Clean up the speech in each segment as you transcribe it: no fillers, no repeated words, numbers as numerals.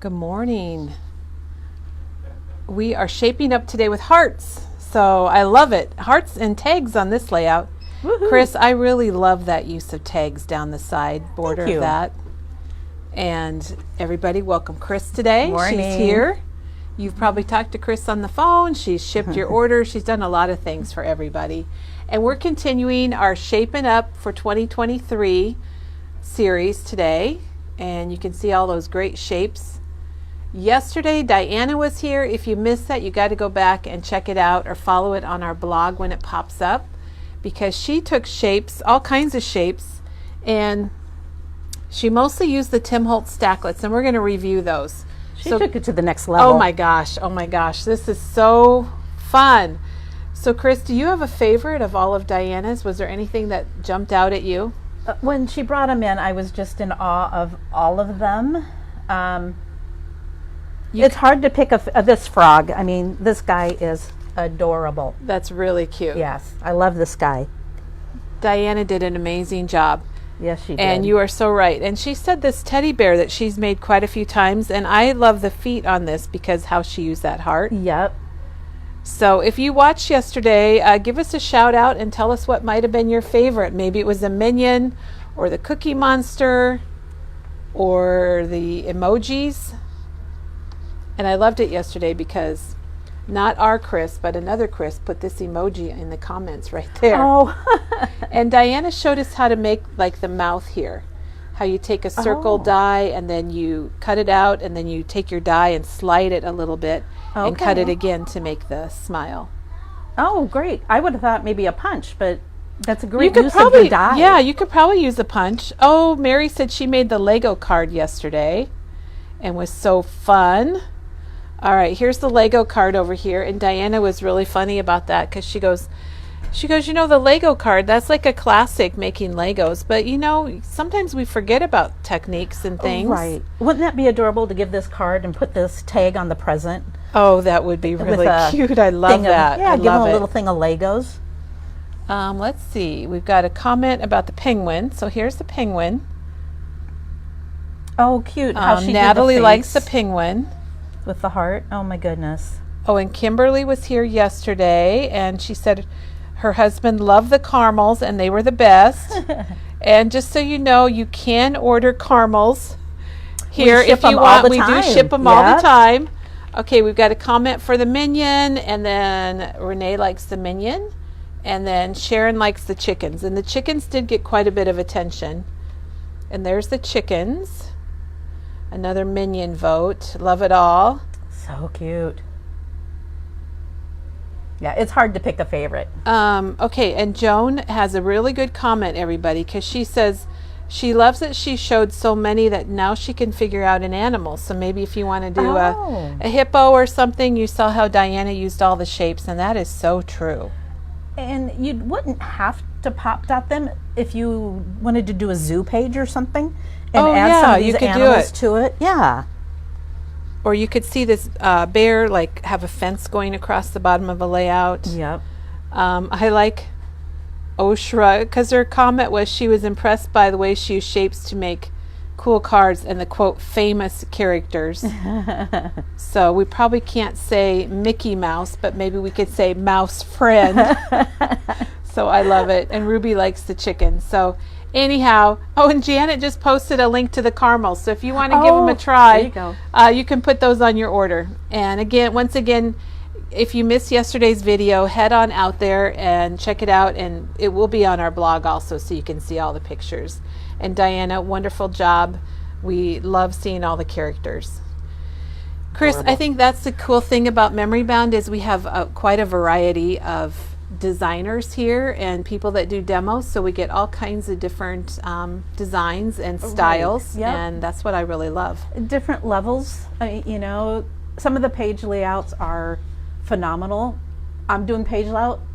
Good morning. We are shaping up today with hearts. So I love it. Hearts and tags on this layout. Woohoo. Chris, I really love that use of tags down the side border Thank you. of that. And everybody, welcome Chris today. Morning. She's here. You've probably talked to Chris on the phone. She's shipped your order. She's done a lot of things for everybody. And we're continuing our Shaping Up for 2023 series today. And you can see all those great shapes. Yesterday, Diana was here. If you missed that, you got to go back and check it out or follow it on our blog when it pops up, because she took shapes, all kinds of shapes, and she mostly used the Tim Holtz stacklets, and we're going to review those. She took it to the next level. Oh my gosh, this is so fun. So Chris, do you have a favorite of all of Diana's? Was there anything that jumped out at you? When she brought them in, I was just in awe of all of them. It's hard to pick this frog. I mean, this guy is adorable. That's really cute. Yes, I love this guy. Diana did an amazing job. Yes, she did. And you are so right. And she said this teddy bear that she's made quite a few times, and I love the feet on this because how she used that heart. Yep. So if you watched yesterday, give us a shout out and tell us what might have been your favorite. Maybe it was a minion or the Cookie Monster or the emojis. And I loved it yesterday because not our Chris, but another Chris put this emoji in the comments right there. Oh. And Diana showed us how to make like the mouth here. How you take a circle die and then you cut it out, and then you take your die and slide it a little bit and cut it again to make the smile. Oh, great. I would have thought maybe a punch, but that's a great use of the die. Yeah, you could probably use a punch. Oh, Mary said she made the Lego card yesterday and was so fun. All right, here's the Lego card over here, and Diana was really funny about that because she goes, you know, the Lego card, that's like a classic making Legos, but you know, sometimes we forget about techniques and things. Right. Wouldn't that be adorable to give this card and put this tag on the present? Oh, that would be really cute. I love that. Yeah, give them a little thing of Legos. Let's see. We've got a comment about the penguin. So here's the penguin. Oh, cute. How she Natalie did the likes the face penguin. with the heart. Oh my goodness. Oh, and Kimberly was here yesterday, and she said her husband loved the caramels, and they were the best. And just so you know, you can order caramels here if you want. We do ship them all the time. Okay, we've got a comment for the minion, and then Renee likes the minion, and then Sharon likes the chickens. And the chickens did get quite a bit of attention. And there's the chickens. Another minion vote. Love it all. So cute. Yeah, it's hard to pick a favorite. Okay, and Joan has a really good comment, everybody, because she says she loves that she showed so many that now she can figure out an animal. So maybe if you want to do a hippo or something, you saw how Diana used all the shapes, and that is so true. And you wouldn't have to pop dot them if you wanted to do a zoo page or something and add some of these animals to it. Yeah. Or you could see this bear like have a fence going across the bottom of a layout. Yep. I like Oshra because her comment was she was impressed by the way she used shapes to make cool cards and the quote famous characters. So we probably can't say Mickey Mouse, but maybe we could say Mouse Friend. So I love it. And Ruby likes the chicken. So anyhow, and Janet just posted a link to the caramels. So if you want to give them a try, there you go. You can put those on your order. And again, once again, if you missed yesterday's video, head on out there and check it out. And it will be on our blog also, so you can see all the pictures. And Diana, wonderful job. We love seeing all the characters. Chris, I think that's the cool thing about Memory Bound is we have quite a variety of designers here and people that do demos, so we get all kinds of different designs and styles. Yep. And that's what I really love. Different levels. You know, some of the page layouts are phenomenal. I'm doing page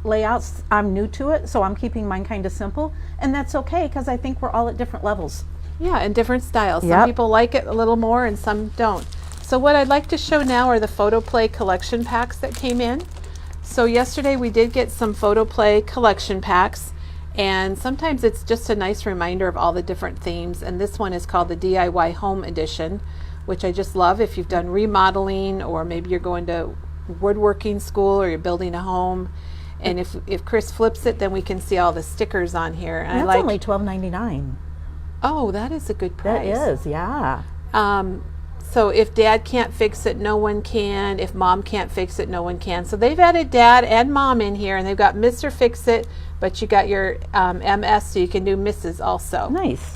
layouts. I'm new to it, so I'm keeping mine kind of simple, and that's okay because I think we're all at different levels. Yeah, and different styles. Some people like it a little more and some don't. So what I'd like to show now are the Photo Play collection packs that came in. So yesterday we did get some Photo Play collection packs, and sometimes it's just a nice reminder of all the different themes, and this one is called the DIY Home Edition, which I just love if you've done remodeling, or maybe you're going to woodworking school, or you're building a home. And if Chris flips it, then we can see all the stickers on here. And That's only $12.99. Oh, that is a good price. That is, yeah. So if Dad can't fix it, no one can. If Mom can't fix it, no one can. So they've added Dad and Mom in here, and they've got Mr. Fix It, but you got your MS, so you can do Mrs. also. Nice.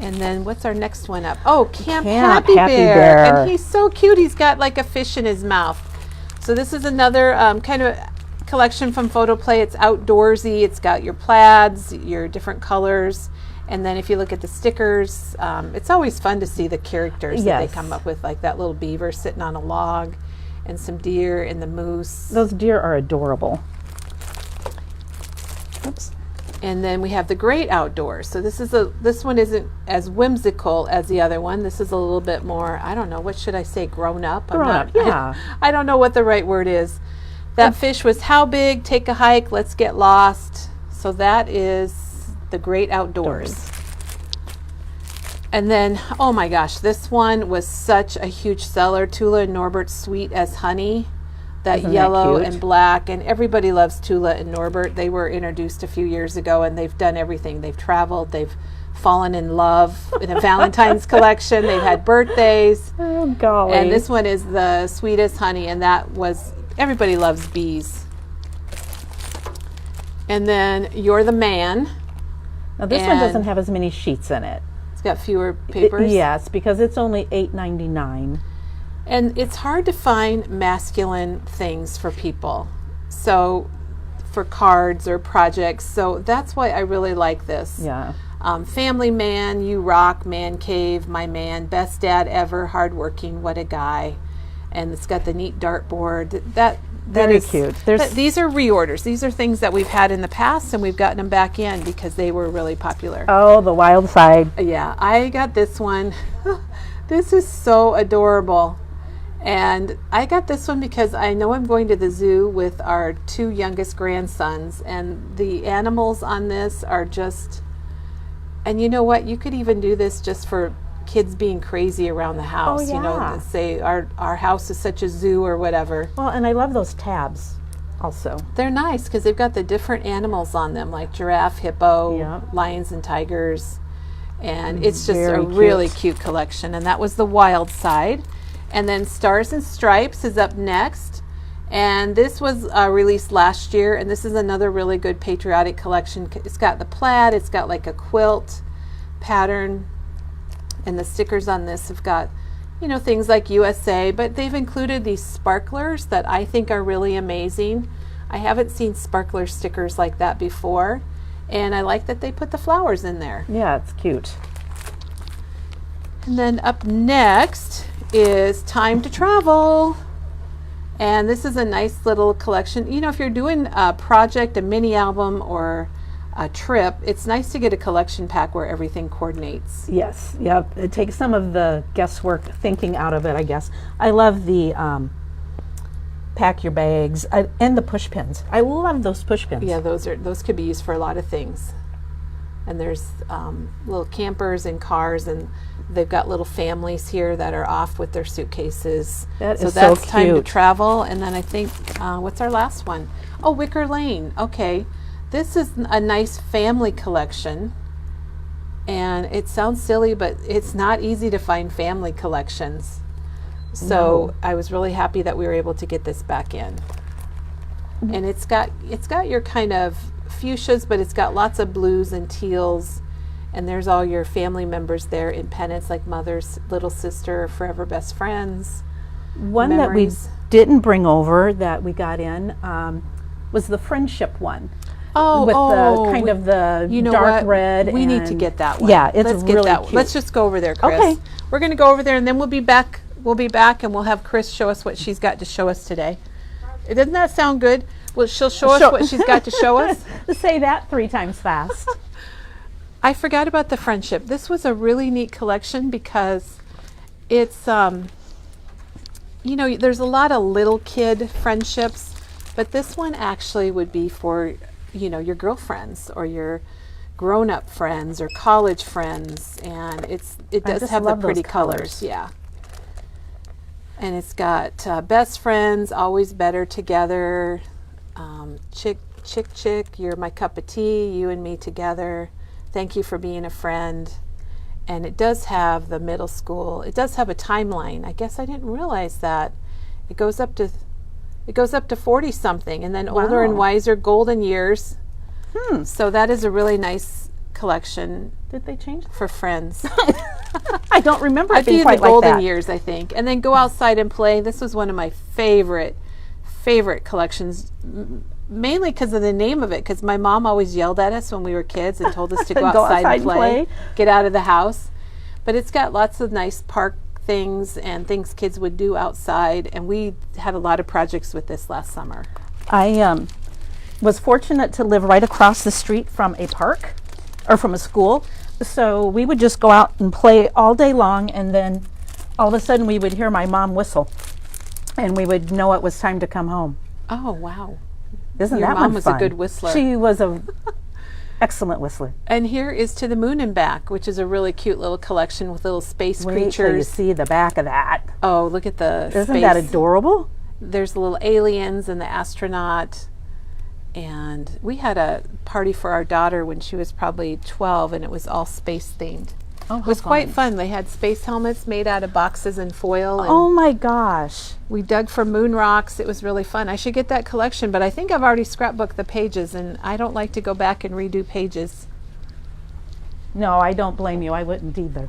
And then what's our next one up? Oh, Camp Camp Happy Happy Bear. Bear. And he's so cute. He's got like a fish in his mouth. So this is another kind of collection from Photoplay. It's outdoorsy. It's got your plaids, your different colors. And then if you look at the stickers, it's always fun to see the characters that they come up with, like that little beaver sitting on a log, and some deer and the moose. Those deer are adorable. Oops. And then we have the Great Outdoors. So this one isn't as whimsical as the other one. This is a little bit more, I don't know, what should I say, grown up? Grown up, yeah. I don't know what the right word is. That fish was how big? Take a hike, let's get lost. So that is the Great Outdoors. And then, oh my gosh, this one was such a huge seller. Tula and Norbert Sweet as Honey. That yellow and black, and everybody loves Tula and Norbert. They were introduced a few years ago, and they've done everything. They've traveled, they've fallen in love in a Valentine's collection, they've had birthdays. Oh, golly. And this one is the Sweetest Honey, and that was, everybody loves bees. And then You're the Man. Now this one doesn't have as many sheets in it. It's got fewer papers. Yes, because it's only $8.99. And it's hard to find masculine things for people, so for cards or projects. So that's why I really like this. Yeah. Family Man, You Rock, Man Cave, My Man, Best Dad Ever, Hardworking, What a Guy. And it's got the neat dartboard. That is cute. These are reorders. These are things that we've had in the past, and we've gotten them back in because they were really popular. Oh, the Wild Side. Yeah, I got this one. This is so adorable. And I got this one because I know I'm going to the zoo with our two youngest grandsons, and the animals on this are just, and you know what, you could even do this just for kids being crazy around the house. Oh, yeah. You know, say our house is such a zoo or whatever. Well, and I love those tabs also. They're nice because they've got the different animals on them, like giraffe, hippo, Yeah. lions and tigers, and it's just Very a really cute collection. And that was the Wild Side. And then Stars and Stripes is up next, and this was released last year, and this is another really good patriotic collection. It's got the plaid, it's got like a quilt pattern, and the stickers on this have got, you know, things like USA, but they've included these sparklers that I think are really amazing. I haven't seen sparkler stickers like that before, and I like that they put the flowers in there. Yeah, it's cute. And then up next is Time to Travel. And this is a nice little collection. You know, if you're doing a project, a mini album, or a trip, it's nice to get a collection pack where everything coordinates. Yes, yep. It takes some of the guesswork thinking out of it, I guess. I love the pack your bags and the push pins. I love those push pins. Yeah, those could be used for a lot of things. And there's little campers and cars, and they've got little families here that are off with their suitcases. That so is so that's Time to cute. Travel. And then I think, what's our last one? Oh, Wicker Lane. Okay. This is a nice family collection. And it sounds silly, but it's not easy to find family collections. So I was really happy that we were able to get this back in. And it's got your kind of fuchsias, but it's got lots of blues and teals, and there's all your family members there in pennants, like mother's little sister, forever best friends. One memories. that we didn't bring over that we got in was the friendship one. With the kind of the dark red. We need to get that one. Yeah, it's Let's get really that cute. Let's just go over there, Chris. Okay. We're going to go over there, and then we'll be back. We'll be back, and we'll have Chris show us what she's got to show us today. Doesn't that sound good? Well, she'll show us what she's got to show us. Say that 3 times fast. I forgot about the friendship. This was a really neat collection because it's, you know, there's a lot of little kid friendships, but this one actually would be for, you know, your girlfriends or your grown-up friends or college friends, and it does just have the love those pretty colors. colors. Yeah. And it's got best friends, always better together, chick, you're my cup of tea, you and me together, thank you for being a friend. And it does have the middle school, it does have a timeline. I guess I didn't realize that. It goes up to 40 something, and then older and Wow. wiser golden years. So that is a really nice collection Did they change that? for friends. I don't remember I it being think the quite like golden that. years, I think. And then go outside and play. This was one of my favorite collections, mainly because of the name of it, because my mom always yelled at us when we were kids and told us to go outside and play, get out of the house. But it's got lots of nice park things and things kids would do outside, and we had a lot of projects with this last summer. I was fortunate to live right across the street from a park or from a school. So we would just go out and play all day long, and then all of a sudden we would hear my mom whistle, and we would know it was time to come home. Oh, wow. Isn't Your that mom one was fun? a good whistler. She was a excellent whistler. And here is To the Moon and Back, which is a really cute little collection with little space Wait till you creatures. see the back of that. Oh, look at the Isn't space. that adorable? There's the little aliens and the astronaut. And we had a party for our daughter when she was probably 12, and it was all space themed. Oh, It was quite fun. They had space helmets made out of boxes and foil. And Oh my gosh. we dug for moon rocks. It was really fun. I should get that collection, but I think I've already scrapbooked the pages, and I don't like to go back and redo pages. No, I don't blame you. I wouldn't either.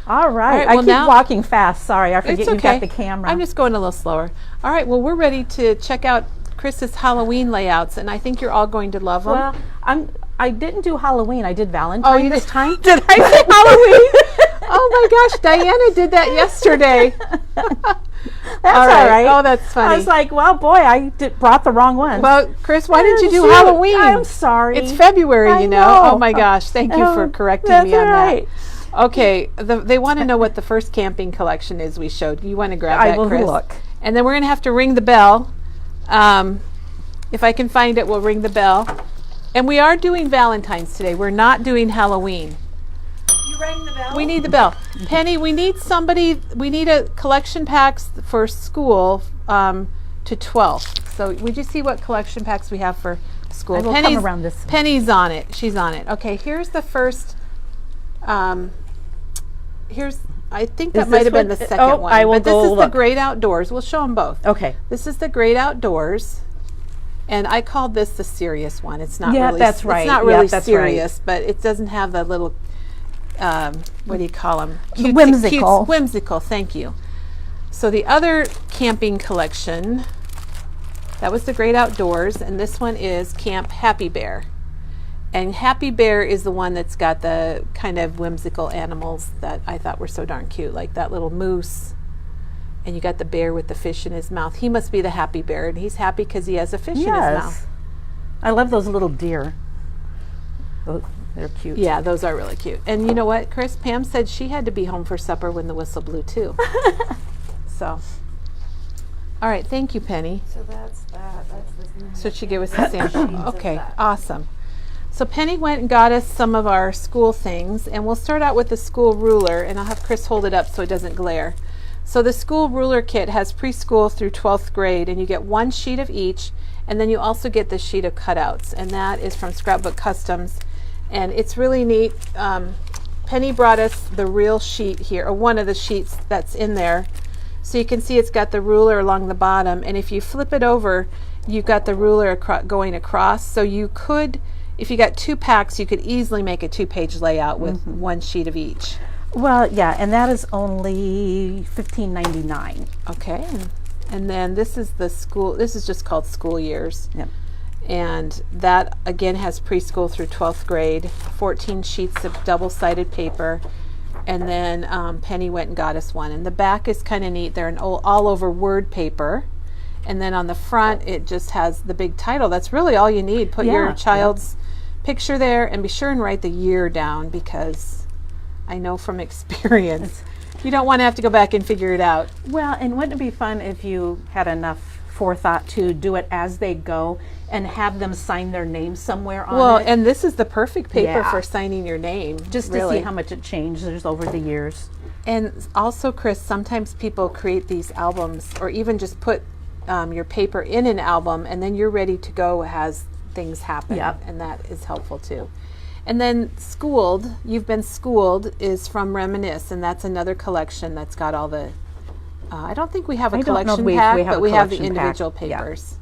All right. All right, I well, keep now- walking fast. Sorry, I forget It's you've okay. got the camera. I'm just going a little slower. All right, well, we're ready to check out Chris's Halloween layouts, and I think you're all going to love them. Well, I didn't do Halloween. I did Valentine this time. Did I say Halloween? Oh my gosh, Diana did that yesterday. That's all right. Oh, that's funny. I was like, well, boy, I brought the wrong one. Well, Chris, why didn't you do Shoot, Halloween? I'm sorry. It's February, I you know. know. Oh my gosh, thank you for correcting That's me on all right. that. Okay, they want to know what the first camping collection is we showed. You want to grab that, I will Chris? look. And then we're going to have to ring the bell. If I can find it, we'll ring the bell. And we are doing Valentine's today. We're not doing Halloween. You rang the bell? We need the bell. Penny, we need a collection packs for school to 12. So would you see what collection packs we have for school? I will come around this way. Penny's on it. She's on it. Okay, here's the first. I think that Is might this have been what- the second oh, one. I will but this go is the look. Great Outdoors. We'll show them both. Okay. This is the Great Outdoors. And I called this the serious one. It's not Yeah, really that's right. It's not Yeah, really that's serious, but it doesn't have the little what do you call them? Whimsical. Whimsical, thank you. So the other camping collection, that was the Great Outdoors, and this one is Camp Happy Bear. And Happy Bear is the one that's got the kind of whimsical animals that I thought were so darn cute, like that little moose. And you got the bear with the fish in his mouth. He must be the happy bear, and he's happy because he has a fish in his mouth. Yes. I love those little deer. They're cute. Yeah, those are really cute. And you know what, Chris? Pam said she had to be home for supper when the whistle blew, too. So, all right, thank you, Penny. So that's that. That's this. So she gave us a sample. Okay, awesome. So Penny went and got us some of our school things, and we'll start out with the school ruler, and I'll have Chris hold it up so it doesn't glare. So the school ruler kit has preschool through 12th grade, and you get one sheet of each, and then you also get the sheet of cutouts, and that is from Scrapbook Customs, and it's really neat. Penny brought us the real sheet here, or one of the sheets that's in there, so you can see it's got the ruler along the bottom, and if you flip it over, you've got the ruler going across, so you could, if you got 2 packs, you could easily make a 2-page layout with one sheet of each. Well, yeah, and that is only $15.99. Okay, and then this is the school, this is just called School Years. Yep. And that again has preschool through 12th grade, 14 sheets of double-sided paper, and then Penny went and got us one. And the back is kind of neat. They're an all-over word paper, and then on the front it just has the big title. That's really all you need. Put your Yeah. child's picture there, and be sure and write the year down, because I know from experience you don't want to have to go back and figure it out. Well, and wouldn't it be fun if you had enough forethought to do it as they go and have them sign their name somewhere on Well, it. and this is the perfect paper Yeah. for signing your name. Just to really. see how much it changes over the years. And also, Chris, sometimes people create these albums or even just put your paper in an album and then you're ready to go as things happen. Yep. And that is helpful too. And then Schooled, You've Been Schooled is from Reminisce, and that's another collection that's got all the, I don't think we have a I don't know if collection we pack, have but a we have the collection pack. individual Yeah. papers.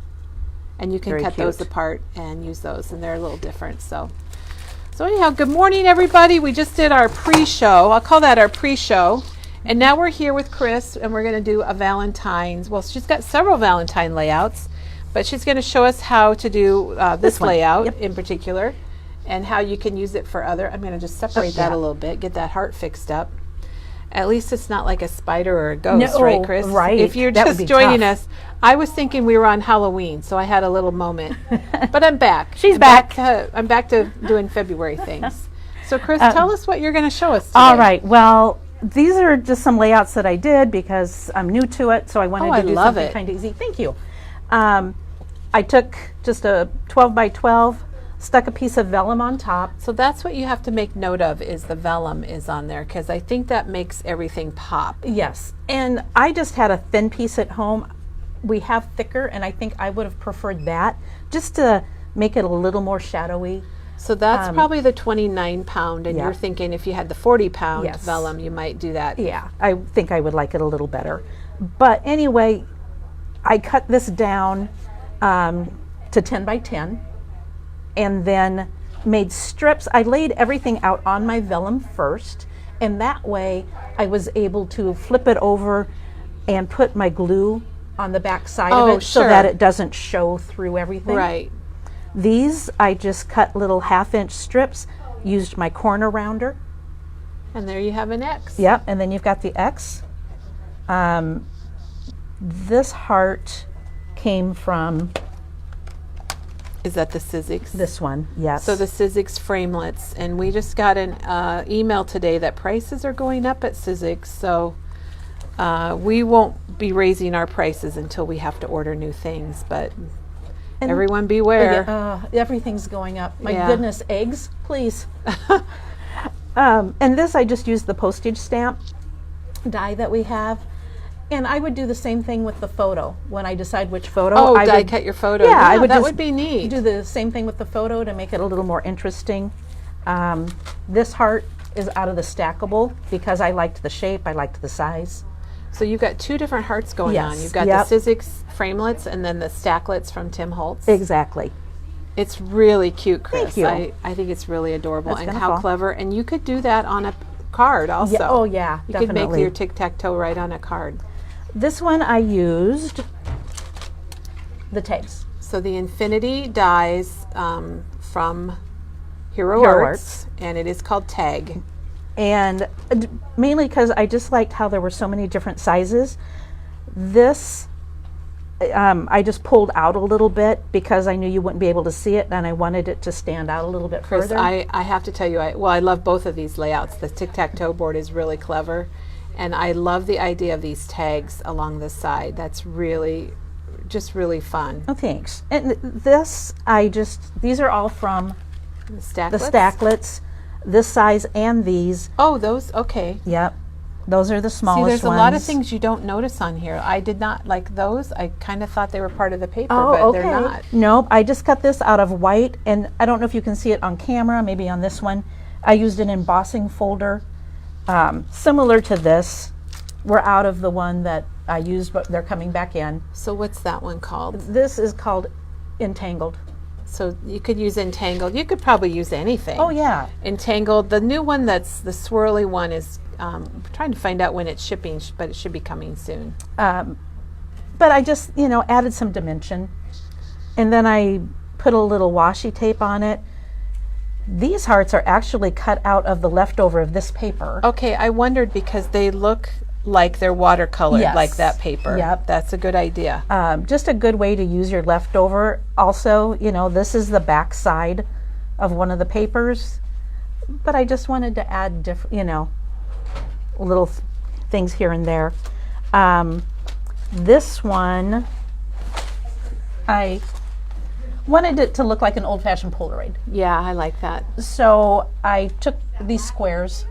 And you can Very cut those cute. apart and use those, and they're a little different. So anyhow, good morning, everybody. We just did our pre-show. I'll call that our pre-show. And now we're here with Chris, and we're going to do a Valentine's. Well, she's got several Valentine layouts, but she's going to show us how to do this one. layout Yep. in particular, and how you can use it for other. I'm going to just separate that yeah. a little bit, get that heart fixed up. At least it's not like a spider or a ghost, right, Chris? right. If you're That would just be joining tough. us, I was thinking we were on Halloween, so I had a little moment. But I'm back. She's I'm back. I'm back to doing February things. So, Chris, tell us what you're going to show us today. All right. Well, these are just some layouts that I did because I'm new to it, so I wanted Oh, I to do love something it. kind of easy. Thank you. I took just a 12 by 12, stuck a piece of vellum on top. So that's what you have to make note of, is the vellum is on there, because I think that makes everything pop. Yes, and I just had a thin piece at home. We have thicker, and I think I would have preferred that just to make it a little more shadowy. So that's probably the 29 pound, and yeah. you're thinking if you had the 40 pound Yes. vellum, you might do that. Yeah, I think I would like it a little better. But anyway, I cut this down to 10 by 10 and then made strips. I laid everything out on my vellum first, and that way I was able to flip it over and put my glue on the back side of it so sure. that it doesn't show through everything. Right. These I just cut little 1/2 inch strips, used my corner rounder. And there you have an X. Yep, and then you've got the X. This heart came from Is that the Sizzix? this one, yes. So the Sizzix framelets, and we just got an email today that prices are going up at Sizzix, so we won't be raising our prices until we have to order new things, but And- everyone beware. Everything's going up. My Yeah. goodness, eggs, please. And this I just used the postage stamp die that we have. And I would do the same thing with the photo. When I decide which photo, Oh, I die would cut your photo. Yeah, I would that just would be neat. do the same thing with the photo to make it a little more interesting. This heart is out of the stackable because I liked the shape, I liked the size. So you've got two different hearts going on. Yes, You've got yep. the Sizzix framelets and then the stacklets from Tim Holtz. Exactly. It's really cute, Chris. Thank you. I think it's really adorable, That's and gonna how fall. clever. And you could do that on a card also. Yeah, oh yeah, You could make definitely. your tic-tac-toe right on a card. This one I used the tags. So the Infinity dies from Hero Hero Arts, and it is called Tag. And mainly because I just liked how there were so many different sizes. This I just pulled out a little bit because I knew you wouldn't be able to see it, and I wanted it to stand out a little bit Chris, further. I have to tell you, I love both of these layouts. The tic-tac-toe board is really clever, and I love the idea of these tags along the side. That's really, just really fun. Oh, thanks. And this, these are all from The stacklets? the stacklets, this size and these. Oh, those, okay. Yep. Those are the See, smallest there's ones. a lot of things you don't notice on here. I did not like those. I kind of thought they were part of the paper, Oh, but okay. they're not. Nope, I just cut this out of white, and I don't know if you can see it on camera, maybe on this one. I used an embossing folder similar to this. We're out of the one that I used, but they're coming back in. So what's that one called? This is called Entangled. So you could use Entangled. You could probably use anything. Oh, yeah. Entangled. The new one that's the swirly one is trying to find out when it's shipping, but it should be coming soon. But I just, added some dimension. And then I put a little washi tape on it. These hearts are actually cut out of the leftover of this paper. Okay, I wondered because they look like they're watercolored, Yes. like that paper. Yep. That's a good idea. Just a good way to use your leftover. Also, this is the back side of one of the papers, but I just wanted to add different, little things here and there. This one I wanted it to look like an old-fashioned Polaroid. Yeah, I like that. So I took these squares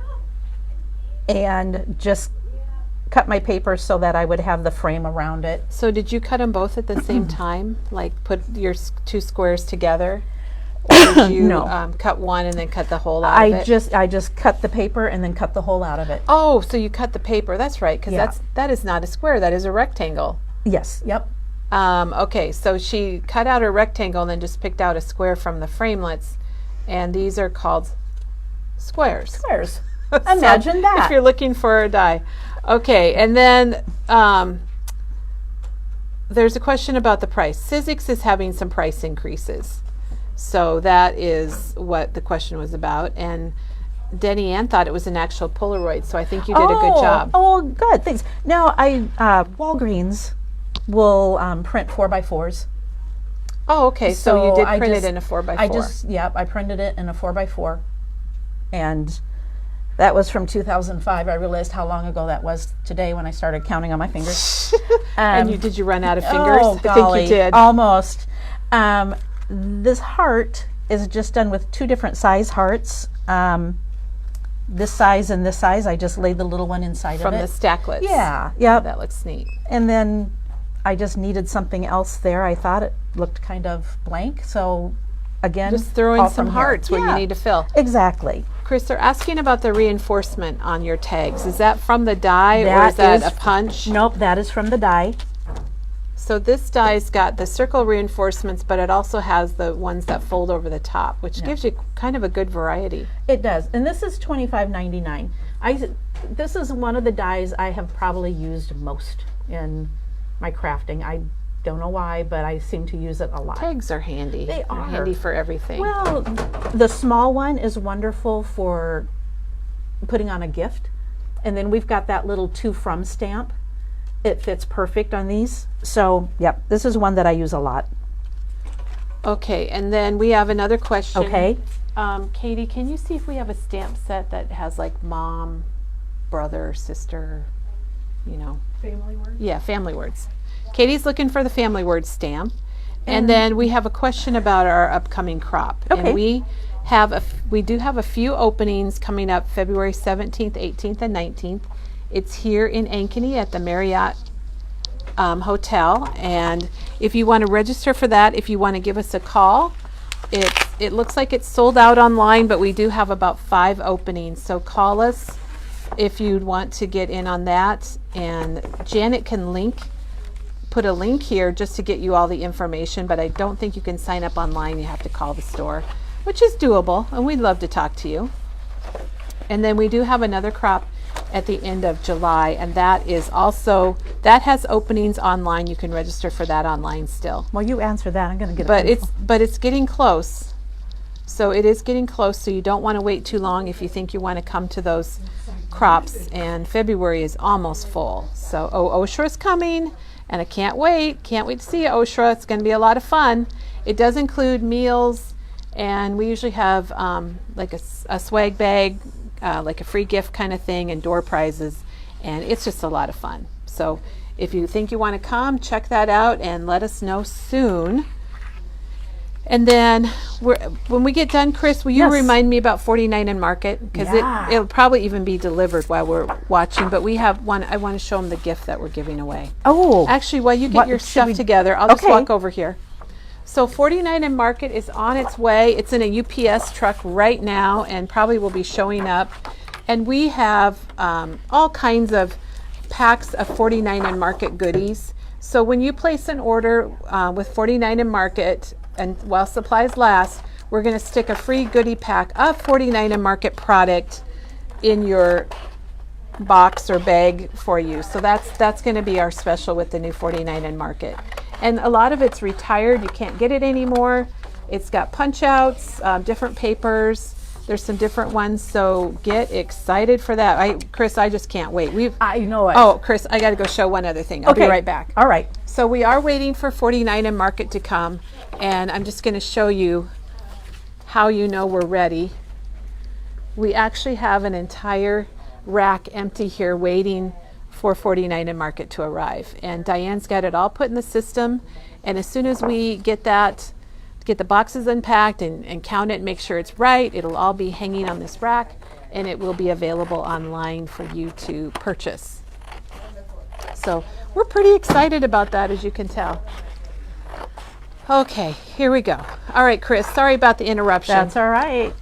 and just cut my paper so that I would have the frame around it. So did you cut them both at the same time? Like put your two squares together? Or did you No. cut one and then cut the whole out of it? I just cut the paper and then cut the hole out of it. Oh, so you cut the paper. That's right, because Yeah. that is not a square. That is a rectangle. Yes, yep. Okay, so she cut out a rectangle and then just picked out a square from the framelits, and these are called squares. Squares. So Imagine that. If you're looking for a die. Okay, and then there's a question about the price. Sizzix is having some price increases. So that is what the question was about. And Denny Ann thought it was an actual Polaroid, so I think you did a good job. Oh, good, thanks. Now, Walgreens will print 4x4s. Oh, okay, so you did I print just- it in a 4x4. I printed it in a 4x4. And that was from 2005. I realized how long ago that was today when I started counting on my fingers. And did you run out of fingers? Oh, I golly, think you did. almost. This heart is just done with two different size hearts. This size and this size. I just laid the little one inside From of the it. stacklets. Yeah, yep. That looks neat. And then I just needed something else there. I thought it looked kind of blank. So again, Just throw in all some from here. hearts where you Yeah, need to fill. Exactly. Chris, they're asking about the reinforcement on your tags. Is that from the die or That is that is- a punch? Nope, that is from the die. So this die's got the circle reinforcements, but it also has the ones that fold over the top, which gives you kind of a good variety. It does, and this is $25.99. This is one of the dies I have probably used most in my crafting. I don't know why, but I seem to use it a lot. Tags are handy. They They're are. handy for everything. Well, the small one is wonderful for putting on a gift, and then we've got that little to from stamp. It fits perfect on these. So, yep, this is one that I use a lot. Okay, and then we have another question. Okay. Katie, can you see if we have a stamp set that has like mom, brother, sister, you know? Family words? Yeah, family words. Katie's looking for the family words stamp. And then we have a question about our upcoming crop. Okay. And we do have a few openings coming up February 17th, 18th, and 19th. It's here in Ankeny at the Marriott Hotel. And if you want to register for that, if you want to give us a call, it looks like it's sold out online, but we do have about 5 openings. So call us if you'd want to get in on that. And Janet can put a link here just to get you all the information, but I don't think you can sign up online. You have to call the store, which is doable, and we'd love to talk to you. And then we do have another crop at the end of July, and that has openings online. You can register for that online still. Well, you answer that. I'm going to get But it's getting close. So it is getting close, so you don't want to wait too long if you think you want to come to those crops, and February is almost full. So Oshra is coming, and I can't wait to see you, Oshra. It's going to be a lot of fun. It does include meals, and we usually have like a swag bag, like a free gift kind of thing, and door prizes, and it's just a lot of fun. So if you think you want to come, check that out and let us know soon. And then when we get done, Chris, will you Yes. remind me about 49 and Market? Because Yeah. it'll probably even be delivered while we're watching, but we have one. I want to show them the gift that we're giving away. Oh, Actually, while you get What your should stuff we- together, I'll just Okay. walk over here. So 49 and Market is on its way. It's in a UPS truck right now and probably will be showing up. And we have all kinds of packs of 49 and Market goodies. So when you place an order with 49 and Market, and while supplies last, we're going to stick a free goodie pack of 49 and Market product in your box or bag for you. So that's going to be our special with the new 49 and Market. And a lot of it's retired. You can't get it anymore. It's got punch outs, different papers. There's some different ones. So get excited for that. Chris, I just can't wait. I know it. Oh, Chris, I got to go show one other thing. I'll be right back. All right. So we are waiting for 49 and Market to come, and I'm just going to show you how you know we're ready. We actually have an entire rack empty here waiting for 49 and Market to arrive. And Diane's got it all put in the system, and as soon as we get the boxes unpacked and count it and make sure it's right, it'll all be hanging on this rack, and it will be available online for you to purchase. So we're pretty excited about that, as you can tell. Okay, here we go. All right, Chris, sorry about the interruption. That's all right.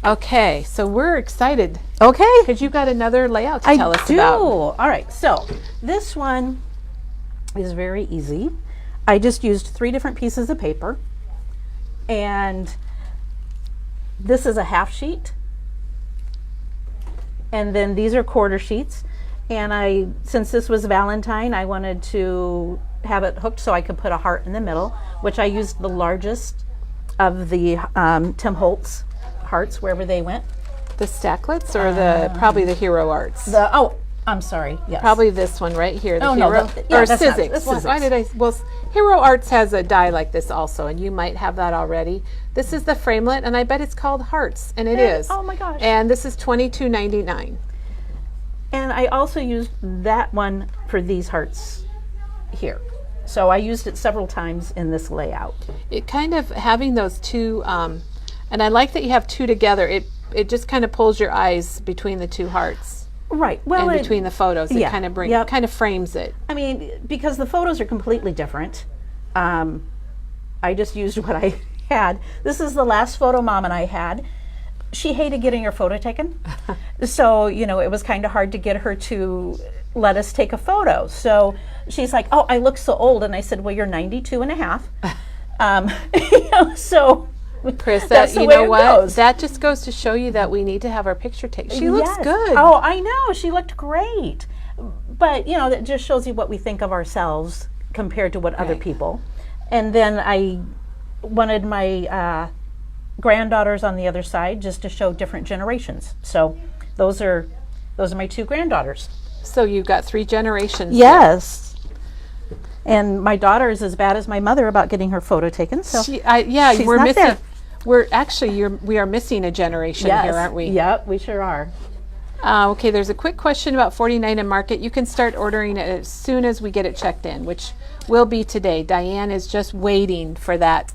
Okay, so we're excited Okay. because you've got another layout to tell us about. All right, so this one is very easy. I just used 3 different pieces of paper, and this is a half sheet, and then these are quarter sheets. And since this was Valentine, I wanted to have it hooked so I could put a heart in the middle, which I used the largest of the Tim Holtz hearts wherever they went. The stacklets or probably the Hero Arts? I'm sorry. Yes. Probably this one right here, the Oh, no, Hero, yeah, or that's not- Sizzix. that's Why Sizzix. did I? Well, Hero Arts has a die like this also, and you might have that already. This is the framelit, and I bet it's called Hearts, and it is. Oh my gosh. And this is $22.99. And I also used that one for these hearts here. So I used it several times in this layout. It kind of having those two, and I like that you have 2 together. It just kind of pulls your eyes between the 2 hearts. Right. Well, And between the photos, it yeah, kind of yep. kind of frames it. I mean, because the photos are completely different. I just used what I had. This is the last photo Mom and I had. She hated getting her photo taken. So, it was kind of hard to get her to let us take a photo. So she's like, oh, I look so old. And I said, well, you're 92 and a half. So Chris, that's the you way know it what? goes. That just goes to show you that we need to have our picture taken. She looks Yes. good. Oh, I know. She looked great. But, that just shows you what we think of ourselves compared to what other Right. people. And then I wanted my granddaughters on the other side just to show different generations. So those are my 2 granddaughters. So you've got 3 generations. Yes. And my daughter is as bad as my mother about getting her photo taken. So She's we're not missing. there. We're actually we are missing a generation here, aren't we? Yep, we sure are. Okay, there's a quick question about 49 and Market. You can start ordering it as soon as we get it checked in, which will be today. Diane is just waiting for that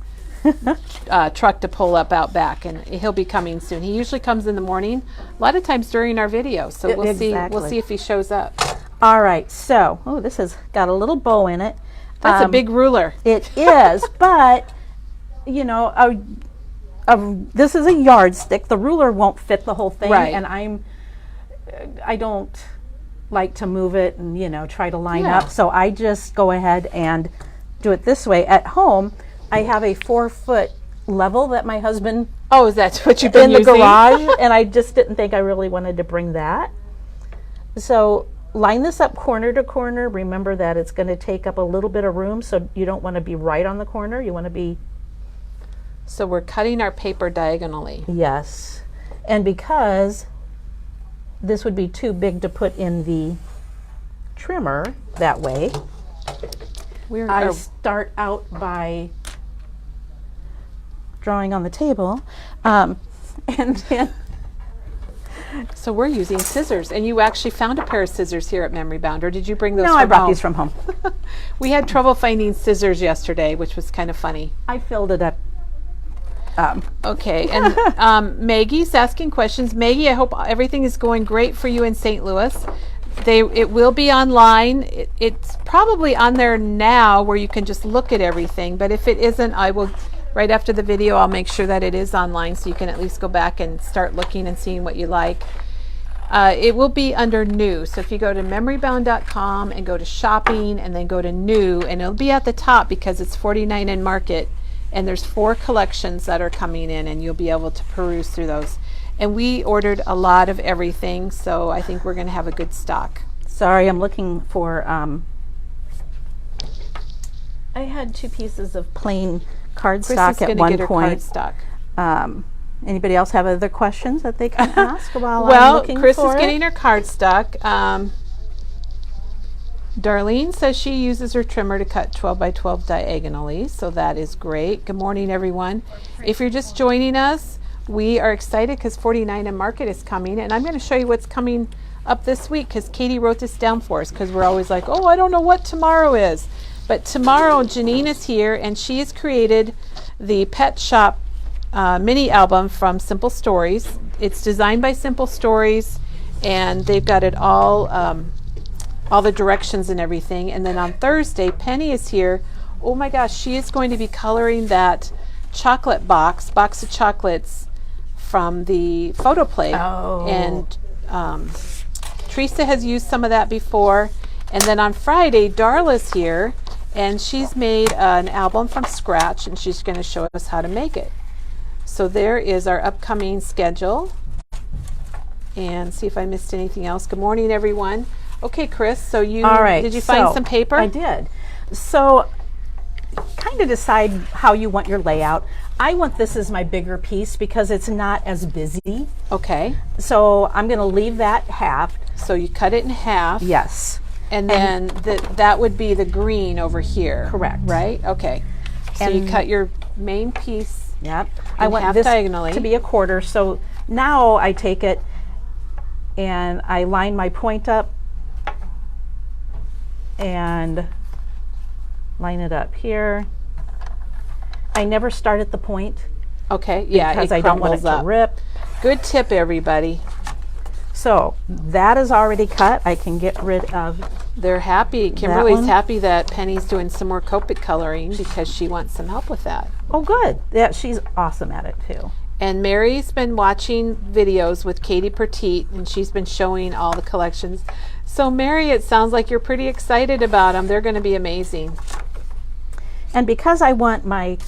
truck to pull up out back, and he'll be coming soon. He usually comes in the morning, a lot of times during our video. So we'll see. We'll Exactly. see if he shows up. All right, so this has got a little bow in it. That's a big ruler. It is, but this is a yardstick. The ruler won't fit the whole thing, Right. and I don't like to move it and try to line Yeah. up. So I just go ahead and do it this way. At home, I have a 4-foot level that my husband Oh, is that what you've been in the using? garage, and I just didn't think I really wanted to bring that. So line this up corner to corner. Remember that it's going to take up a little bit of room, so you don't want to be right on the corner. You want to be, So we're cutting our paper diagonally. yes. And because this would be too big to put in the trimmer that way, I start out by drawing on the table, and then So we're using scissors, and you actually found a pair of scissors here at Memory Bound, or did you bring those no, from I brought home? these from home. We had trouble finding scissors yesterday, which was kind of funny. I filled it up. Okay, and Maggie's asking questions. Maggie, I hope everything is going great for you in St. Louis. It will be online. It's probably on there now where you can just look at everything, but if it isn't, I will, right after the video, I'll make sure that it is online so you can at least go back and start looking and seeing what you like. It will be under new. So if you go to memorybound.com and go to shopping and then go to new, and it'll be at the top because it's 49 in Market, and there's 4 collections that are coming in, and you'll be able to peruse through those. And we ordered a lot of everything, so I think we're going to have a good stock. Sorry, I'm looking for, I had 2 pieces of plain Chris is cardstock going at to one get her point. cardstock. Anybody else have other questions that they can ask while I'm Well, looking Chris for is it? getting her cardstock. Darlene says she uses her trimmer to cut 12 by 12 diagonally, so that is great. Good morning, everyone. If you're just joining us, we are excited because 49 and Market is coming, and I'm going to show you what's coming up this week because Katie wrote this down for us because we're always like, oh, I don't know what tomorrow is. But tomorrow Janine is here and she has created the Pet Shop mini album from Simple Stories. It's designed by Simple Stories and they've got it all the directions and everything. And then on Thursday, Penny is here. Oh my gosh, she is going to be coloring that chocolate box of chocolates from the photo play. Oh. And Teresa has used some of that before. And then on Friday, Darla's here and she's made an album from scratch and she's going to show us how to make it. So there is our upcoming schedule. And see if I missed anything else. Good morning, everyone. Okay, Chris, so All right, did you find some paper? I did. So kind of decide how you want your layout. I want this as my bigger piece because it's not as busy. Okay. So I'm going to leave that half. So you cut it in half. Yes. And then that would be the green over here. Correct. Right? Okay. So you cut your main piece. Yep. I want half this diagonally to be a quarter. So now I take it and I line my point up and line it up here. I never start at the point. Okay, yeah, because I don't want it to rip. Good tip, everybody. So that is already cut. I can get rid of. They're happy. Kimberly's happy that Penny's doing some more Copic coloring because she wants some help with that. Oh, good. Yeah, she's awesome at it too. And Mary's been watching videos with Katie Petite, and she's been showing all the collections. So Mary, it sounds like you're pretty excited about them. They're going to be amazing. And because I want my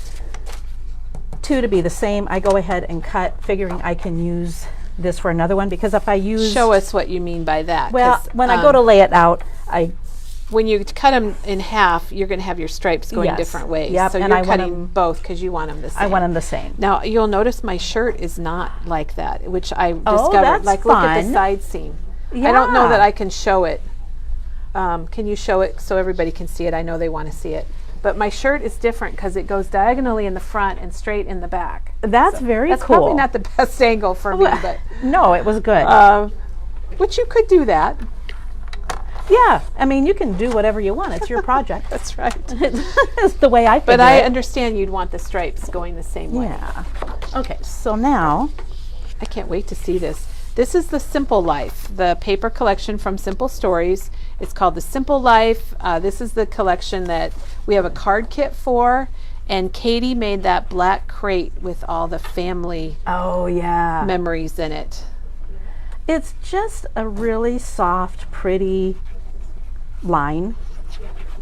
two to be the same, I go ahead and cut, figuring I can use this for another one. Because if I use... Show us what you mean by that. Well, when I go to lay it out, when you cut them in half, you're going to have your stripes going different ways. Yep, so and you're I want cutting them, both because you want them the same. I want them the same. Now, you'll notice my shirt is not like that, which I discovered. That's like, fun. look at the side seam. Yeah. I don't know that I can show it. Can you show it so everybody can see it? I know they want to see it. But my shirt is different because it goes diagonally in the front and straight in the back. That's very cool. That's probably not the best angle for me, but no, it was good. Which you could do that. Yeah, I mean, you can do whatever you want. It's your project. That's right. It's the way I figure it. But I understand you'd want the stripes going the same way. Yeah. Okay, so now I can't wait to see this. This is the Simple Life, the paper collection from Simple Stories. It's called the Simple Life. This is the collection that we have a card kit for, and Katie made that black crate with all the family memories in it. It's just a really soft, pretty line.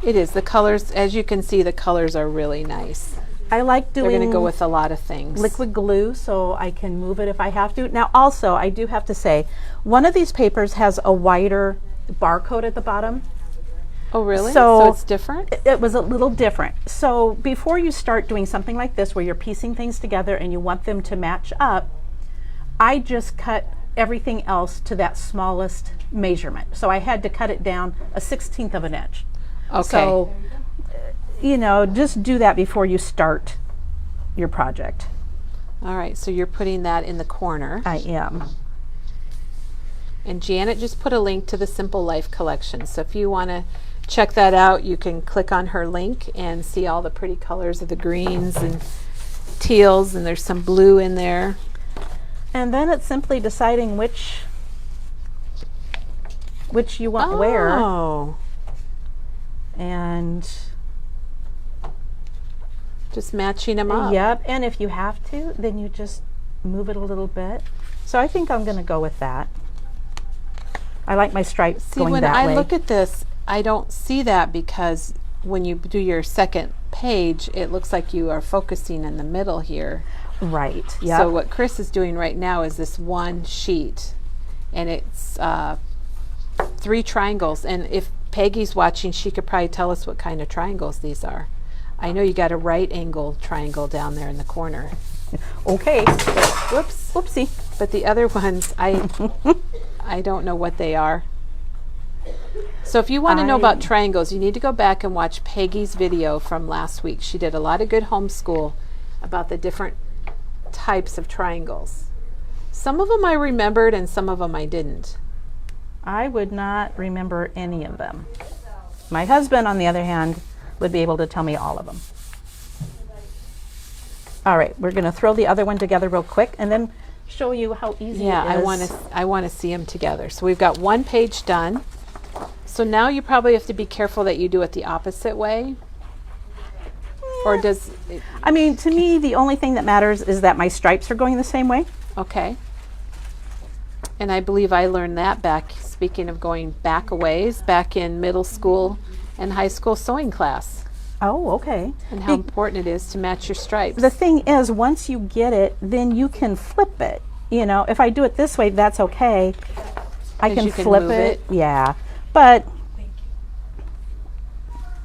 It is. The colors, as you can see, the colors are really nice. I like doing... They're going to go with a lot of things. Liquid glue so I can move it if I have to. Now also, I do have to say, one of these papers has a wider barcode at the bottom. Oh really? So it's different? It was a little different. So before you start doing something like this where you're piecing things together and you want them to match up, I just cut everything else to that smallest measurement. So I had to cut it down 1/16 of an inch. Okay. So, you know, just do that before you start your project. All right, so you're putting that in the corner. I am. And Janet just put a link to the Simple Life collection. So if you want to check that out, you can click on her link and see all the pretty colors of the greens and teals, and there's some blue in there. And then it's simply deciding which you want where. Oh. And just matching them up. Yep, and if you have to, then you just move it a little bit. So I think I'm going to go with that. I like my stripes going that way. See, when I look at this, I don't see that because when you do your second page, it looks like you are focusing in the middle here. Right, yeah. So what Chris is doing right now is this one sheet, and it's 3 triangles. And if Peggy's watching, she could probably tell us what kind of triangles these are. I know you got a right angle triangle down there in the corner. Okay. Whoops. Whoopsie. But the other ones, I don't know what they are. So if you want to know about triangles, you need to go back and watch Peggy's video from last week. She did a lot of good homeschool about the different types of triangles. Some of them I remembered and some of them I didn't. I would not remember any of them. My husband, on the other hand, would be able to tell me all of them. All right, we're going to throw the other one together real quick and then show you how easy Yeah, it is. I want to see them together. So we've got one page done. So now you probably have to be careful that you do it the opposite way. Or does it, I mean, to me, the only thing that matters is that my stripes are going the same way. okay. And I believe I learned that back, speaking of going back a ways, back in middle school and high school sewing class, Oh, okay. and how important it is to match your stripes. The thing is, once you get it, then you can flip it. You know, if I do it this way, that's okay. I 'Cause can you can flip move it. it. Yeah. But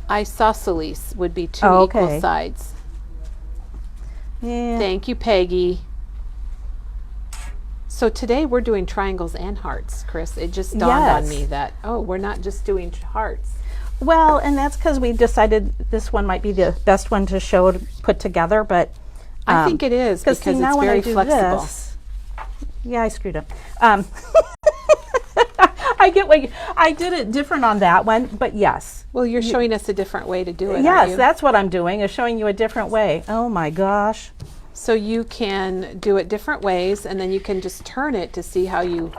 Isosceles would be two Oh, equal okay. sides. yeah. Thank you, Peggy. So today we're doing triangles and hearts, Chris. It just dawned on Yes. me that, oh, we're not just doing hearts. Well, and that's because we decided this one might be the best one to show to put together, but I think it is because see, it's now when I very do flexible. this, yeah, I screwed up. I get what I did it different on that one, but yes. Well, you're showing us a different way to do it, aren't Yes, you? that's what I'm doing, is showing you a different way. Oh my gosh. So you can do it different ways, and then you can just turn it to see how you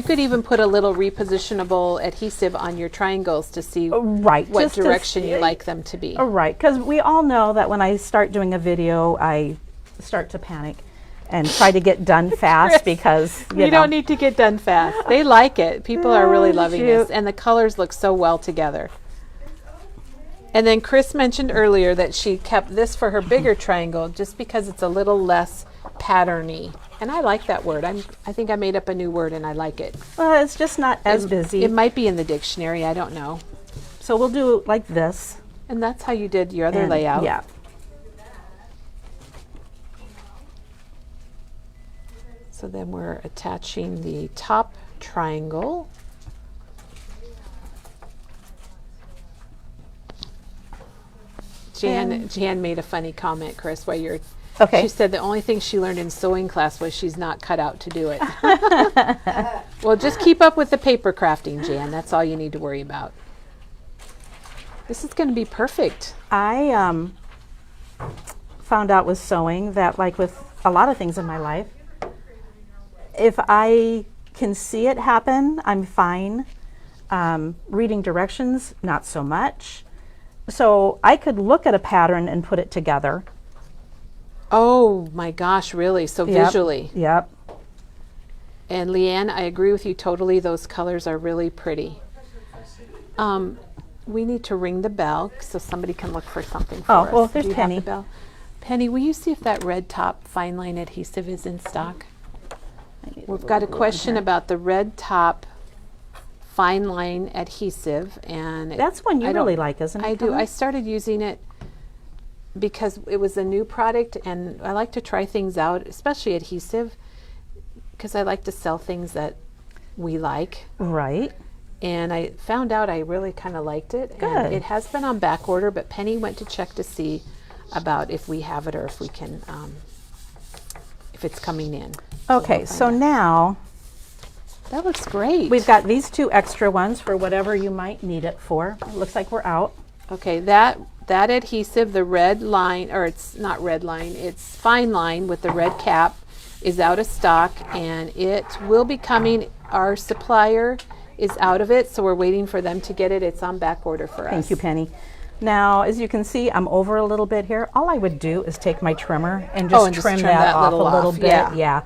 could even put a little repositionable adhesive on your triangles to see Right. what just to direction see- you like them to be. Right, because we all know that when I start doing a video, I start to panic and try to get done fast because, you You know. don't need to get done fast. They like it. People are really Oh, loving shoot. this, and the colors look so well together. And then Chris mentioned earlier that she kept this for her bigger triangle just because it's a little less patterny. And I like that word. I think I made up a new word and I like it. Well, it's just not as busy. It might be in the dictionary. I don't know. So we'll do it like this. And that's how you did your other and- layout. Yeah. So then we're attaching the top triangle. Jan made a funny comment, Chris, while you're. Okay. She said the only thing she learned in sewing class was she's not cut out to do it. Well, just keep up with the paper crafting, Jan. That's all you need to worry about. This is going to be perfect. I found out with sewing that, like with a lot of things in my life, if I can see it happen, I'm fine. Reading directions, not so much. So I could look at a pattern and put it together. Oh my gosh, really? So Yep, visually. Yep. And Leanne, I agree with you totally. Those colors are really pretty. We need to ring the bell so somebody can look for something for Oh, us. well, Do there's you have Penny. the bell? Penny, will you see if that red top fine line adhesive is in stock? We've got a question about the red top fine line adhesive, and That's one you I don't- really like, isn't it? I do. Colin? I started using it because it was a new product, and I like to try things out, especially adhesive, because I like to sell things that we like. Right. And I found out I really kind of liked it. Good. And it has been on back order, but Penny went to check to see about if we have it or if we can, if it's coming in. Okay, we'll so find out. now That looks great. we've got these two extra ones for whatever you might need it for. It looks like we're out. Okay, that adhesive, the red line, or it's not red line, it's fine line with the red cap, is out of stock, and it will be coming. Our supplier is out of it, so we're waiting for them to get it. It's on back order for us. Thank you, Penny. Now, as you can see, I'm over a little bit here. All I would do is take my trimmer and just, and just trim, trim that that off a little little off, bit. yeah. Yeah.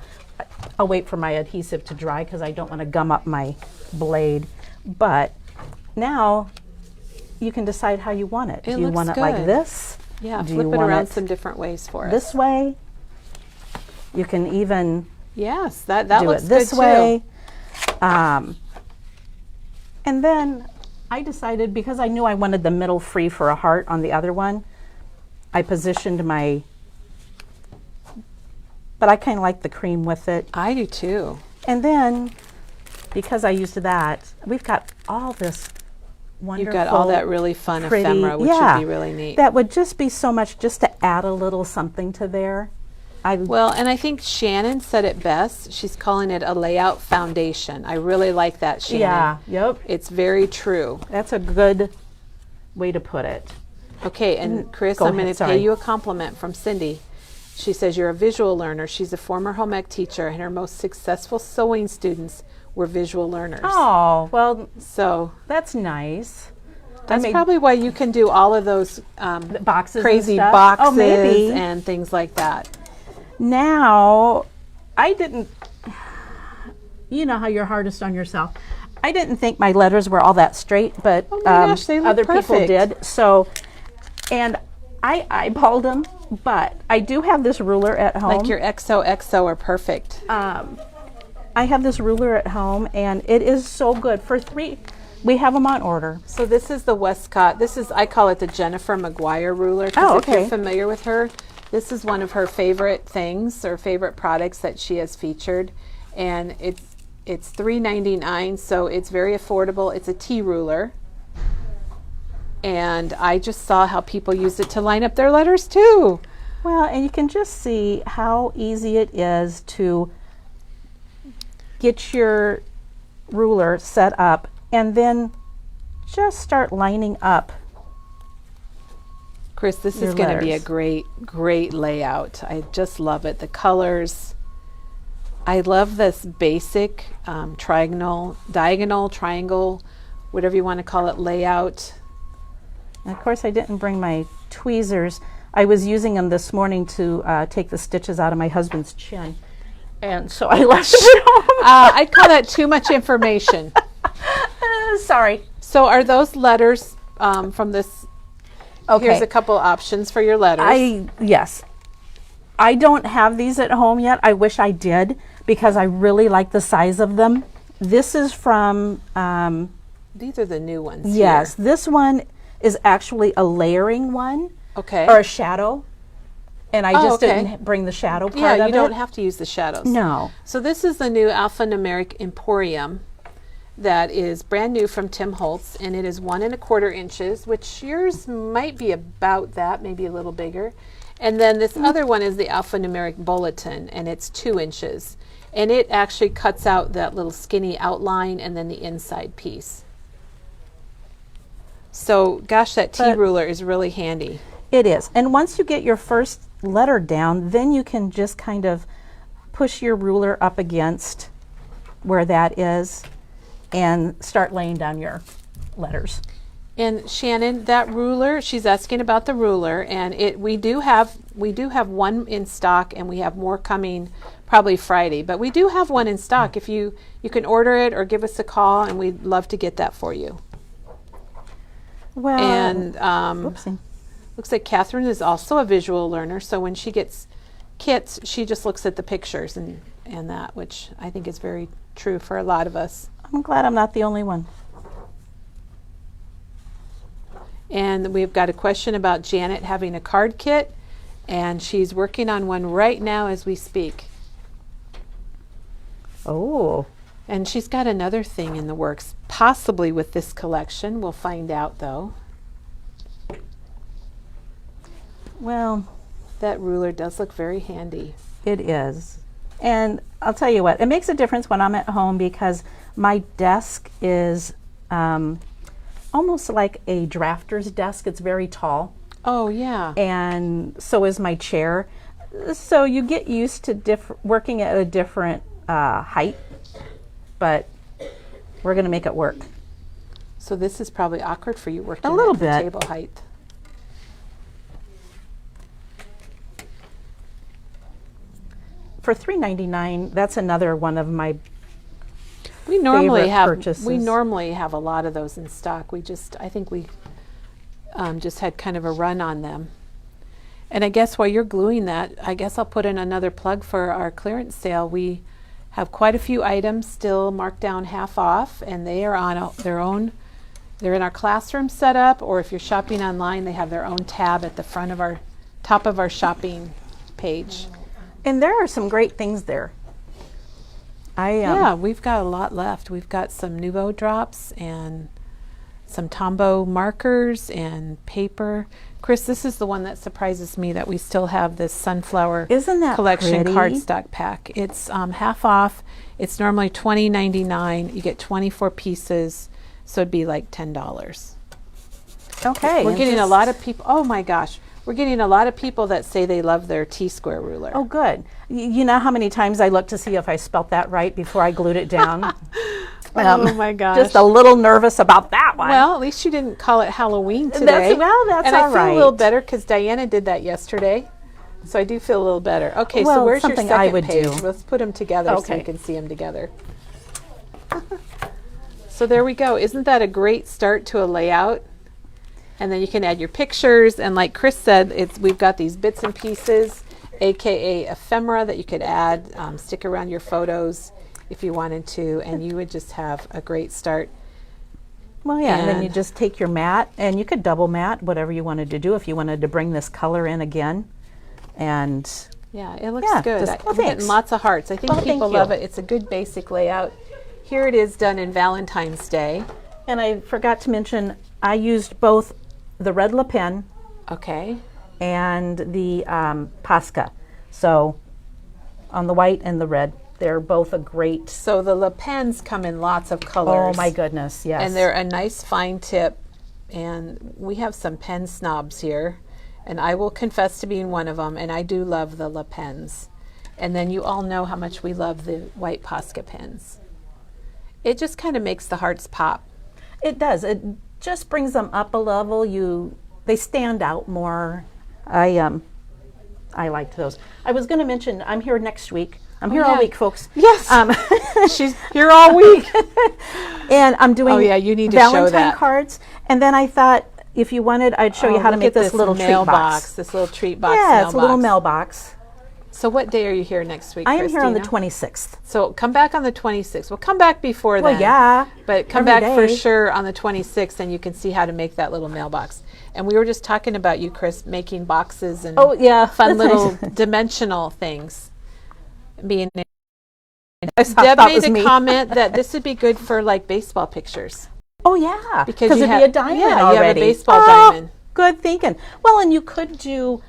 I'll wait for my adhesive to dry because I don't want to gum up my blade. But now you can decide how you want it. It Do you looks want it like good. this? Yeah, Do flip you it want around it some different ways for us. this way? You can even Yes, that do looks it this good way. too. And then I decided, because I knew I wanted the middle free for a heart on the other one, I positioned my, but I kind of like the cream with it. I do too. And then, because I used that, we've got all this wonderful, You've got all that really fun pretty, ephemera, which yeah, would be really neat. that would just be so much just to add a little something to there. Well, and I think Shannon said it best. She's calling it a layout foundation. I really like that, Shannon. Yeah, yep. It's very true. That's a good way to put it. Okay, and Chris, Go I'm going ahead, to pay sorry. you a compliment from Cindy. She says you're a visual learner. She's a former home ec teacher, and her most successful sewing students were visual learners. Oh, well, So that's nice. that's probably why you can do all of those Boxes and crazy stuff? boxes Oh, maybe. and things like that. Now, I didn't, you know how you're hardest on yourself. I didn't think my letters were all that straight, but Oh my gosh, they look other people perfect. did. So, and I eyeballed them, but I do have this ruler at home. Like your XOXO are perfect. I have this ruler at home, and it is so good. For $3, we have them on order. So this is the Westcott. This is, I call it the Jennifer McGuire ruler. 'Cause Oh, if you're okay. familiar with her, this is one of her favorite things or favorite products that she has featured, and it's $3.99, so it's very affordable. It's a T ruler, and I just saw how people used it to line up their letters too. Well, and you can just see how easy it is to get your ruler set up and then just start lining up. Chris, this Your is going to be a letters. great layout. I just love it. The colors. I love this basic diagonal, triangle, whatever you want to call it, layout. And of course, I didn't bring my tweezers. I was using them this morning to take the stitches out of my husband's chin. And so I left them at home. I call that too much information. Sorry. So are those letters from this? Okay. Here's a couple options for your letters. Yes. I don't have these at home yet. I wish I did because I really like the size of them. This is from, These are the new ones. yes, here. this one is actually a layering one Okay. or a shadow. And I Oh, just okay. didn't bring the shadow part Yeah, of you it. don't have to use the shadows. No. So this is the new Alphanumeric Emporium that is brand new from Tim Holtz, and it is 1 1/4 inches, which yours might be about that, maybe a little bigger. And then this other one is the Alphanumeric Bulletin, and it's 2 inches. And it actually cuts out that little skinny outline and then the inside piece. So, gosh, that T But- ruler is really handy. It is. And once you get your first letter down, then you can just kind of push your ruler up against where that is and start laying down your letters. And Shannon, that ruler, she's asking about the ruler, and we do have one in stock, and we have more coming probably Friday. But we do have one in stock. If you can order it or give us a call, and we'd love to get that for you. Well, And oopsie. looks like Catherine is also a visual learner, so when she gets kits, she just looks at the pictures and that, which I think is very true for a lot of us. I'm glad I'm not the only one. And we've got a question about Janet having a card kit, and she's working on one right now as we speak. Oh, And she's got another thing in the works, possibly with this collection. We'll find out, though. well, That ruler does look very handy. it is. And I'll tell you what, it makes a difference when I'm at home because my desk is almost like a drafter's desk. It's very tall. Oh, yeah. And so is my chair. So you get used to working at a different height, but we're going to make it work. So this is probably awkward for you working A little at the bit. table height. For $3.99, that's another one of my We normally favorite have purchases. we normally have a lot of those in stock. I think we just had kind of a run on them. And I guess while you're gluing that, I guess I'll put in another plug for our clearance sale. We have quite a few items still marked down half off, and they are on their own. They're in our classroom setup, or if you're shopping online, they have their own tab at the front of our top of our shopping page. And there are some great things there. Yeah, we've got a lot left. We've got some Nouveau drops and some Tombow markers and paper. Chris, this is the one that surprises me that we still have this sunflower Isn't that collection pretty? cardstock pack. It's half off. It's normally $20.99. You get 24 pieces, so it'd be like $10. Okay. We're and getting a just- lot of people. Oh my gosh, we're getting a lot of people that say they love their T-square ruler. Oh, good. You know how many times I looked to see if I spelt that right before I glued it down? Oh my gosh. Just a little nervous about that one. Well, at least you didn't call it Halloween today. That's and I all feel right. a little better because Diana did that yesterday. So I do feel a little better. Okay, Well, so where's your something second I would page? do. Let's put them together so Okay. you can see them together. So there we go. Isn't that a great start to a layout? And then you can add your pictures. And like Chris said, we've got these bits and pieces, AKA ephemera, that you could add, stick around your photos if you wanted to, and you would just have a great start. Well, yeah, and then you And- just take your mat, and you could double mat, whatever you wanted to do, if you wanted to bring this color in again. And Yeah, it looks Yeah, good. just- I'm well, getting thanks. lots of hearts. I think Well, thank people you. love it. It's a good basic layout. Here it is done in Valentine's Day. I forgot to mention, I used both the red Le Pen Okay. and the Posca. So on the white and the red, they're both a great. So the Le Pens come in lots of colors. Oh my goodness, yes. And they're a nice fine tip. And we have some pen snobs here. And I will confess to being one of them. And I do love the Le Pens. And then you all know how much we love the white Posca pens. It just kind of makes the hearts pop. It does. It just brings them up a level. They stand out more. I liked those. I was going to mention I'm here next week. I'm here all yeah. week, folks. Yes. She's here all week. And I'm doing Oh, yeah, you need to show Valentine that. cards. And then I thought if you wanted, I'd show you how to Look make at this little treat box. This little treat box. Yeah, it's a little mailbox. mailbox. So what day are you here next week, I am here on the Christina? 26th. So come back on the 26th. We'll come back before Well, then. yeah. But come every back for day. sure on the 26th, and you can see how to make that little mailbox. And we were just talking about you, Chris, making boxes and Oh, yeah. fun that's little nice. dimensional things. Being I thought Deb that made was a me. comment that this would be good for like baseball pictures Oh, yeah. because it'd you be a diamond yeah, already. you have a baseball Oh, diamond. Good thinking. Well, and you could do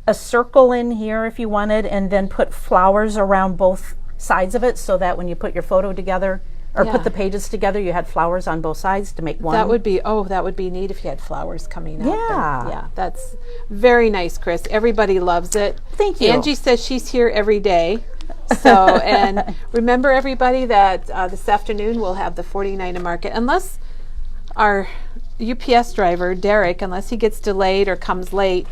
a circle in here if you wanted, and then put flowers around both sides of it, so that when you put your photo together or Yeah. put the pages together, you had flowers on both sides to make one. That would be neat if you had flowers coming up. Yeah. And yeah, that's very nice, Chris. Everybody loves it. Thank you. Angie says she's here every day. So, and remember everybody that this afternoon we'll have the 49er market, unless our UPS driver, Derek, unless he gets delayed or comes late.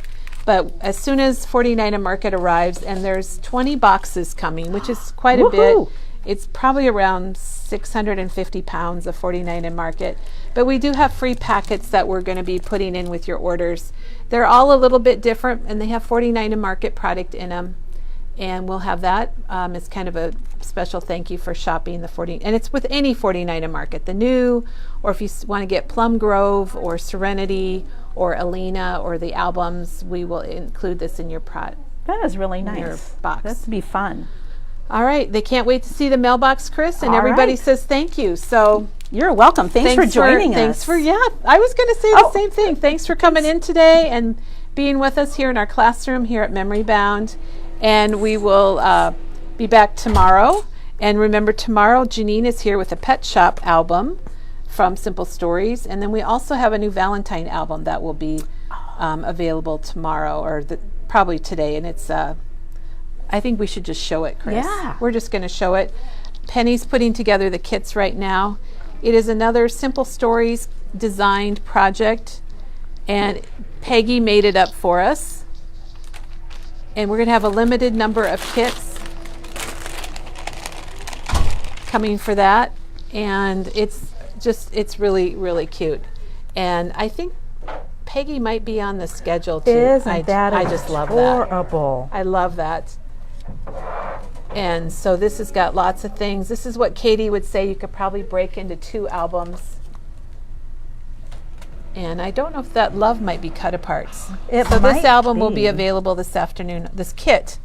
But as soon as 49er market arrives, and there's 20 boxes coming, which is quite a bit. Woohoo. It's probably around 650 pounds of 49er market. But we do have free packets that we're going to be putting in with your orders. They're all a little bit different, and they have 49er market product in them. And we'll have that. It's kind of a special thank you for shopping the 40. And it's with any 49er market, the new, or if you want to get Plum Grove or Serenity or Alina or the albums, we will include this in your That is really your nice. box. That'd be fun. All right. They can't wait to see the mailbox, Chris. And All everybody right. says thank you. So You're welcome. Thanks for joining us. Thanks for, yeah, I was going to say Oh. the same thing. Thanks for coming in today and being with us here in our classroom here at Memory Bound. And we will be back tomorrow. And remember, tomorrow Janine is here with a Pet Shop album from Simple Stories. And then we also have a new Valentine album that will be available tomorrow, or probably today. And it's, I think we should just show it, Chris. Yeah. We're just going to show it. Penny's putting together the kits right now. It is another Simple Stories designed project. And Peggy made it up for us. And we're going to have a limited number of kits coming for that. And it's really, really cute. And I think Peggy might be on the schedule too. Isn't that I just love that. adorable? I love that. And so this has got lots of things. This is what Katie would say you could probably break into 2 albums. And I don't know if that love might be cut apart. It So might this album will be be. available this afternoon. This kit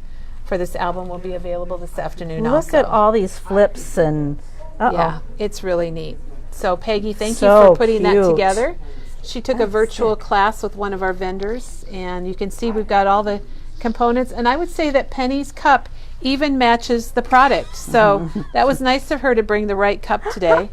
for this album will be available this afternoon Look also. at all these flips and Yeah, it's really neat. So Peggy, thank you So for putting that cute. together. She took a That's virtual sick. class with one of our vendors, and you can see we've got all the components. And I would say that Penny's cup even matches the product. So that was nice of her to bring the right cup today.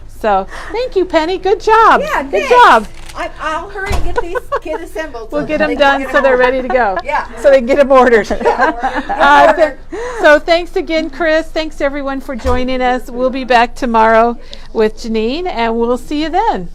So thank you, Penny. Good job. Yeah, Good thanks. job. I'll hurry and get these kit assembled. We'll so get they them can done so they're ready to go. Yeah. So they can get them ordered. Yeah, th- so thanks again, Chris. Thanks everyone for joining us. We'll be back tomorrow with Janine, and we'll see you then.